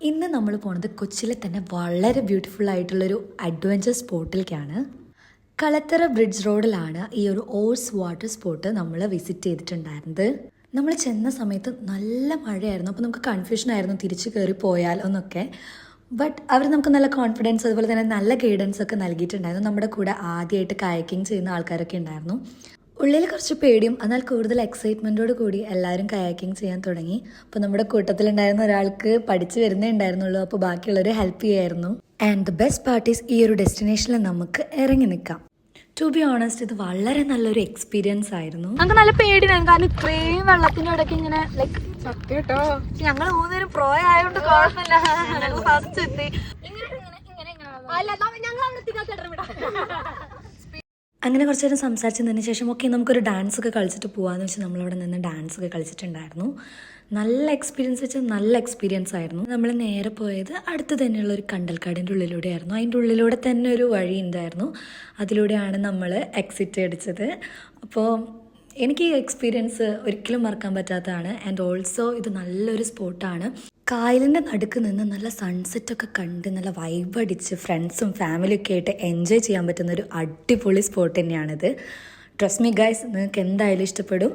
ഇന്ന് നമ്മൾ പോണത് കൊച്ചിയിലെ തന്നെ വളരെ ബ്യൂട്ടിഫുൾ ആയിട്ടുള്ളൊരു അഡ്വഞ്ചർ സ്പോട്ടിലേക്കാണ്. കളത്തറ ബ്രിഡ്ജ് റോഡിലാണ് ഈ ഒരു ഓഴ്സ് വാട്ടർ സ്പോട്ട് നമ്മൾ വിസിറ്റ് ചെയ്തിട്ടുണ്ടായിരുന്നത്. നമ്മൾ ചെന്ന സമയത്ത് നല്ല മഴയായിരുന്നു, അപ്പോൾ നമുക്ക് കൺഫ്യൂഷൻ ആയിരുന്നു തിരിച്ചു കയറി പോയാലോ എന്നൊക്കെ. ബട്ട് അവർ നമുക്ക് നല്ല കോൺഫിഡൻസ് അതുപോലെ തന്നെ നല്ല ഗൈഡൻസ് ഒക്കെ നൽകിയിട്ടുണ്ടായിരുന്നു. നമ്മുടെ കൂടെ ആദ്യമായിട്ട് കയാക്കിങ് ചെയ്യുന്ന ആൾക്കാരൊക്കെ ഉണ്ടായിരുന്നു. ഉള്ളിൽ കുറച്ച് പേടിയും എന്നാൽ കൂടുതൽ എക്സൈറ്റ്മെൻറ്റോട് കൂടി എല്ലാവരും കയാക്കിങ് ചെയ്യാൻ തുടങ്ങി. അപ്പോൾ നമ്മുടെ കൂട്ടത്തിലുണ്ടായിരുന്ന ഒരാൾക്ക് പഠിച്ചു വരുന്നേ ഉണ്ടായിരുന്നുള്ളൂ, അപ്പോൾ ബാക്കിയുള്ളവർ ഹെൽപ്പ് ചെയ്യായിരുന്നു. ആൻഡ് ദ ബെസ്റ്റ് പാർട്ടീസ്, ഈ ഒരു ഡെസ്റ്റിനേഷനിൽ നമുക്ക് ഇറങ്ങി നിൽക്കാം. ടു ബി ഓണസ്റ്റ്, ഇത് വളരെ നല്ലൊരു എക്സ്പീരിയൻസ് ആയിരുന്നു. നമുക്ക് നല്ല പേടിയായിരുന്നു, കാരണം ഇത്രയും വെള്ളത്തിന്റെ ഇടയ്ക്ക് ഇങ്ങനെ ലൈക്ക് കേട്ടോ ഞങ്ങൾ മൂന്നുപേരും പ്രോ ആയതുകൊണ്ട് കുഴപ്പമില്ല. ഞങ്ങൾ ഫസ്റ്റ് എത്തി. അങ്ങനെ കുറച്ച് നേരം സംസാരിച്ചതിന് ശേഷം ഓക്കെ നമുക്കൊരു ഡാൻസ് ഒക്കെ കളിച്ചിട്ട് പോകാമെന്ന് വെച്ചാൽ നമ്മളവിടെ നിന്ന് ഡാൻസ് ഒക്കെ കളിച്ചിട്ടുണ്ടായിരുന്നു. നല്ല എക്സ്പീരിയൻസ് വെച്ചാൽ നല്ല എക്സ്പീരിയൻസ് ആയിരുന്നു. നമ്മൾ നേരെ പോയത് അടുത്ത് തന്നെയുള്ള ഒരു കണ്ടൽക്കാടിൻ്റെ ഉള്ളിലൂടെ ആയിരുന്നു. അതിൻ്റെ ഉള്ളിലൂടെ തന്നെ ഒരു വഴി ഉണ്ടായിരുന്നു, അതിലൂടെയാണ് നമ്മൾ എക്സിറ്റ് അടിച്ചത്. അപ്പോൾ എനിക്ക് ഈ എക്സ്പീരിയൻസ് ഒരിക്കലും മറക്കാൻ പറ്റാത്തതാണ്. ആൻഡ് ഓൾസോ ഇത് നല്ലൊരു സ്പോട്ടാണ്. കായലിൻ്റെ നടുക്ക് നിന്ന് നല്ല സൺസെറ്റൊക്കെ കണ്ട് നല്ല വൈബ് അടിച്ച് ഫ്രണ്ട്സും ഫാമിലിയൊക്കെ ആയിട്ട് എൻജോയ് ചെയ്യാൻ പറ്റുന്ന ഒരു അടിപൊളി സ്പോട്ട് തന്നെയാണിത്. ട്രസ്റ്റ് മീ ഗൈസ്, നിങ്ങൾക്ക് എന്തായാലും ഇഷ്ടപ്പെടും.